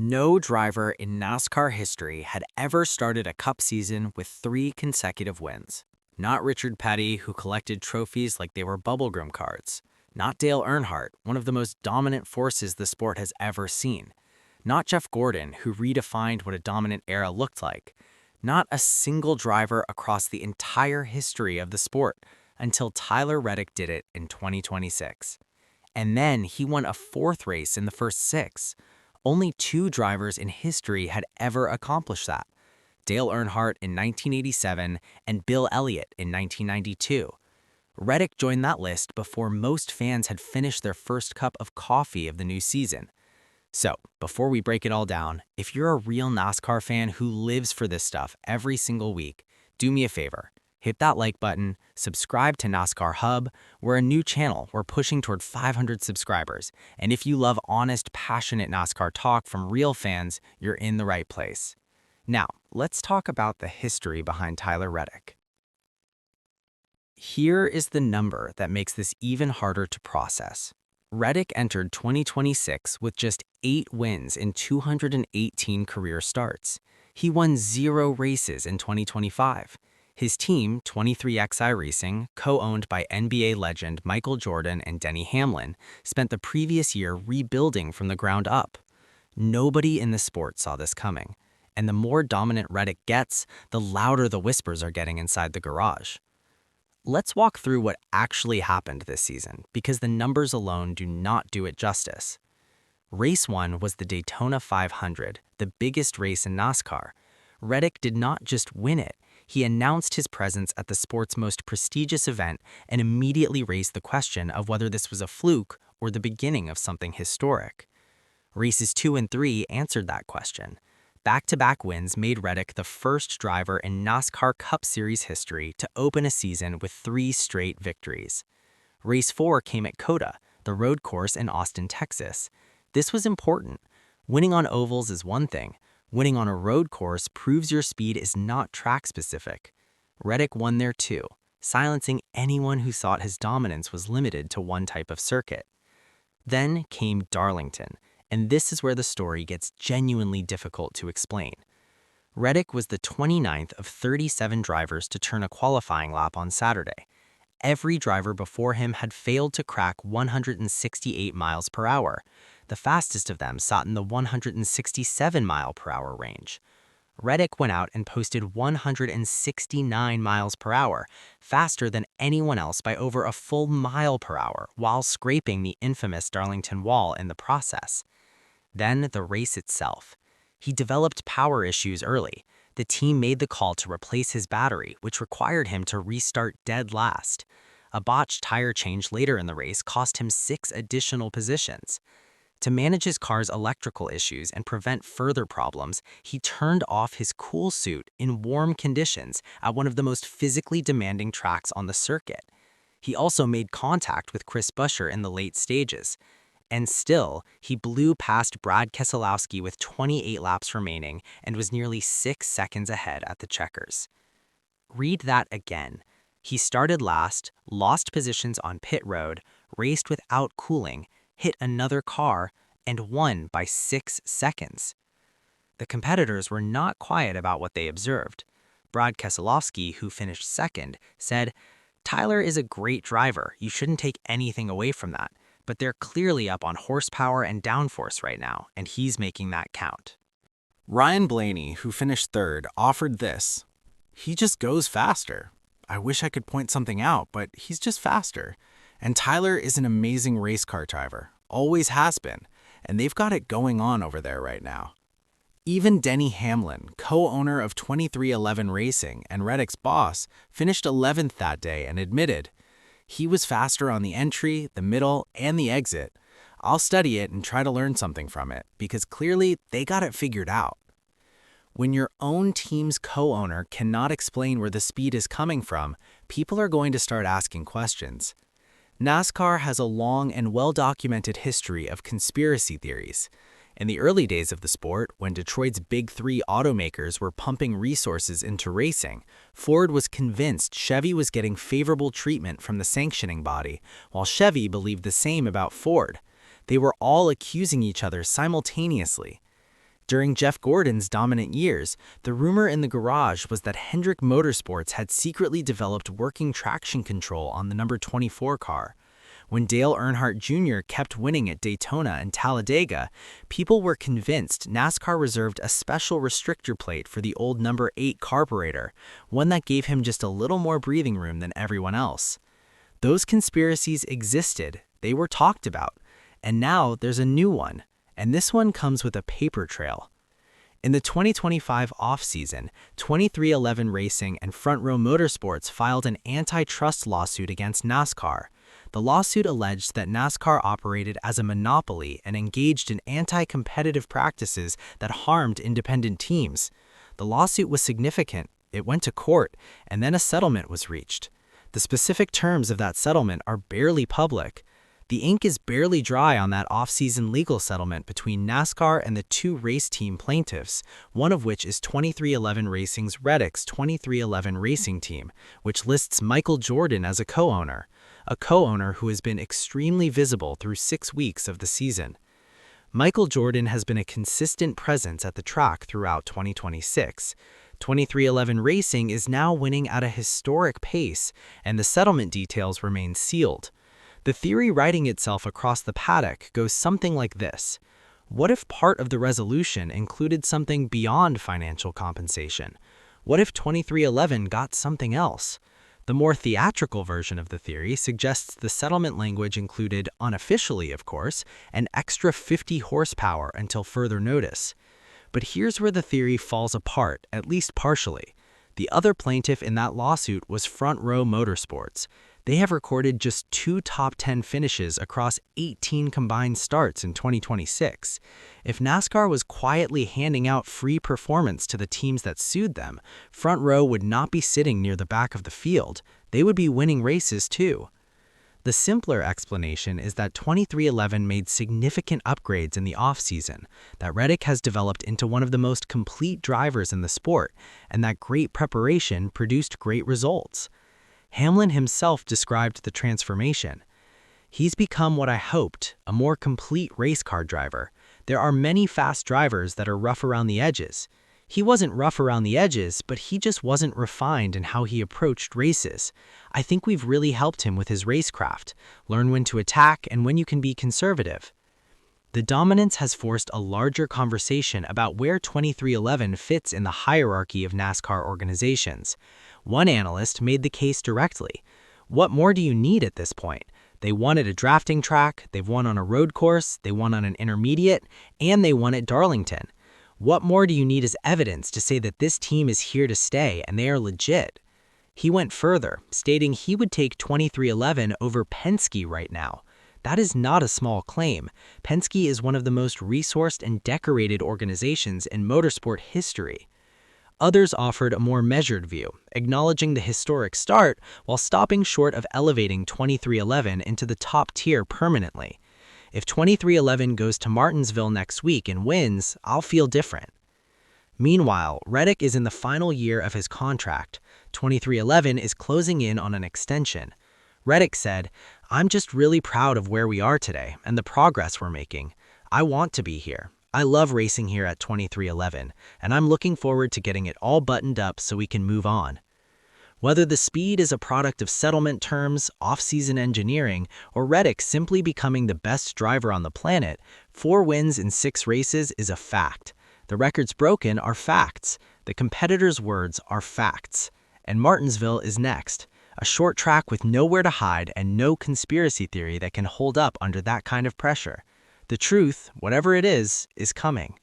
No driver in NASCAR history had ever started a Cup season with 3 consecutive wins. Not Richard Petty, who collected trophies like they were bubblegum cards. Not Dale Earnhardt, one of the most dominant forces the sport has ever seen. Not Jeff Gordon, who redefined what a dominant era looked like. Not a single driver across the entire history of the sport until Tyler Reddick did it in 2026. And then he won a 4th race in the first 6. Only 2 drivers in history had ever accomplished that: Dale Earnhardt in 1987 and Bill Elliott in 1992. Reddick joined that list before most fans had finished their first cup of coffee of the new season. So, before we break it all down, if you're a real NASCAR fan who lives for this stuff every single week, do me a favor. Hit that like button, subscribe to NASCAR Hub. We're a new channel. We're pushing toward 500 subscribers. And if you love honest, passionate NASCAR talk from real fans, you're in the right place. Now, let's talk about the history behind Tyler Reddick. Here is the number that makes this even harder to process. Reddick entered 2026 with just 8 wins in 218 career starts. He won 0 races in 2025. His team, 23XI Racing, co-owned by NBA legend Michael Jordan and Denny Hamlin, spent the previous year rebuilding from the ground up. Nobody in the sport saw this coming, and the more dominant Reddick gets, the louder the whispers are getting inside the garage. Let's walk through what actually happened this season, because the numbers alone do not do it justice. Race 1 was the Daytona 500, the biggest race in NASCAR. Reddick did not just win it, he announced his presence at the sport's most prestigious event and immediately raised the question of whether this was a fluke or the beginning of something historic. Races 2 and 3 answered that question. Back-to-back wins made Reddick the first driver in NASCAR Cup Series history to open a season with 3 straight victories. Race 4 came at COTA, the road course in Austin, Texas. This was important. Winning on ovals is one thing. Winning on a road course proves your speed is not track-specific. Reddick won there too, silencing anyone who thought his dominance was limited to one type of circuit. Then came Darlington, and this is where the story gets genuinely difficult to explain. Reddick was the 29th of 37 drivers to turn a qualifying lap on Saturday. Every driver before him had failed to crack 168 miles per hour. The fastest of them sat in the 167 mile per hour range. Reddick went out and posted 169 miles per hour, faster than anyone else by over a full mile per hour, while scraping the infamous Darlington wall in the process. Then the race itself. He developed power issues early. The team made the call to replace his battery, which required him to restart dead last. A botched tire change later in the race cost him 6 additional positions. To manage his car's electrical issues and prevent further problems, he turned off his cool suit in warm conditions at one of the most physically demanding tracks on the circuit. He also made contact with Chris Buescher in the late stages. And still, he blew past Brad Keselowski with 28 laps remaining and was nearly 6 seconds ahead at the checkers. Read that again. He started last, lost positions on pit road, raced without cooling, hit another car, and won by 6 seconds. The competitors were not quiet about what they observed. Brad Keselowski, who finished second, said, "Tyler is a great driver. You shouldn't take anything away from that. But they're clearly up on horsepower and downforce right now, and he's making that count." Ryan Blaney, who finished third, offered this: "He just goes faster. I wish I could point something out, but he's just faster. And Tyler is an amazing race car driver, always has been, and they've got it going on over there right now." Even Denny Hamlin, co-owner of 23XI Racing and Reddick's boss, finished 11th that day and admitted, "He was faster on the entry, the middle, and the exit. I'll study it and try to learn something from it, because clearly they got it figured out." When your own team's co-owner cannot explain where the speed is coming from, people are going to start asking questions. NASCAR has a long and well-documented history of conspiracy theories. In the early days of the sport, when Detroit's big 3 automakers were pumping resources into racing, Ford was convinced Chevy was getting favorable treatment from the sanctioning body, while Chevy believed the same about Ford. They were all accusing each other simultaneously. During Jeff Gordon's dominant years, the rumor in the garage was that Hendrick Motorsports had secretly developed working traction control on the number 24 car. When Dale Earnhardt Jr. kept winning at Daytona and Talladega, people were convinced NASCAR reserved a special restrictor plate for the old number 8 carburetor, one that gave him just a little more breathing room than everyone else. Those conspiracies existed, they were talked about, and now there's a new one, and this one comes with a paper trail. In the 2025 offseason, 23XI Racing and Front Row Motorsports filed an antitrust lawsuit against NASCAR. The lawsuit alleged that NASCAR operated as a monopoly and engaged in anti-competitive practices that harmed independent teams. The lawsuit was significant, it went to court, and then a settlement was reached. The specific terms of that settlement are barely public. The ink is barely dry on that off-season legal settlement between NASCAR and the two race team plaintiffs, one of which is 23XI Racing's Reddick's 23XI Racing Team, which lists Michael Jordan as a co-owner who has been extremely visible through 6 weeks of the season. Michael Jordan has been a consistent presence at the track throughout 2026. 23XI Racing is now winning at a historic pace, and the settlement details remain sealed. The theory writing itself across the paddock goes something like this. What if part of the resolution included something beyond financial compensation? What if 23XI got something else? The more theatrical version of the theory suggests the settlement language included, unofficially of course, an extra 50 horsepower until further notice. But here's where the theory falls apart, at least partially. The other plaintiff in that lawsuit was Front Row Motorsports. They have recorded just 2 top 10 finishes across 18 combined starts in 2026. If NASCAR was quietly handing out free performance to the teams that sued them, Front Row would not be sitting near the back of the field. They would be winning races too. The simpler explanation is that 23XI made significant upgrades in the offseason, that Reddick has developed into one of the most complete drivers in the sport, and that great preparation produced great results. Hamlin himself described the transformation. He's become what I hoped, a more complete race car driver. There are many fast drivers that are rough around the edges. He wasn't rough around the edges, but he just wasn't refined in how he approached races. I think we've really helped him with his racecraft, learn when to attack and when you can be conservative. The dominance has forced a larger conversation about where 23XI fits in the hierarchy of NASCAR organizations. One analyst made the case directly. What more do you need at this point? They won at a drafting track, they've won on a road course, they won on an intermediate, and they won at Darlington. What more do you need as evidence to say that this team is here to stay and they are legit? He went further, stating he would take 23XI over Penske right now. That is not a small claim. Penske is one of the most resourced and decorated organizations in motorsport history. Others offered a more measured view, acknowledging the historic start while stopping short of elevating 23XI into the top tier permanently. If 23XI goes to Martinsville next week and wins, I'll feel different. Meanwhile, Reddick is in the final year of his contract. 23XI is closing in on an extension. Reddick said, "I'm just really proud of where we are today and the progress we're making. I want to be here. I love racing here at 23XI, and I'm looking forward to getting it all buttoned up so we can move on." Whether the speed is a product of settlement terms, off-season engineering, or Reddick simply becoming the best driver on the planet, 4 wins in 6 races is a fact. The records broken are facts. The competitors' words are facts. And Martinsville is next. A short track with nowhere to hide and no conspiracy theory that can hold up under that kind of pressure. The truth, whatever it is coming.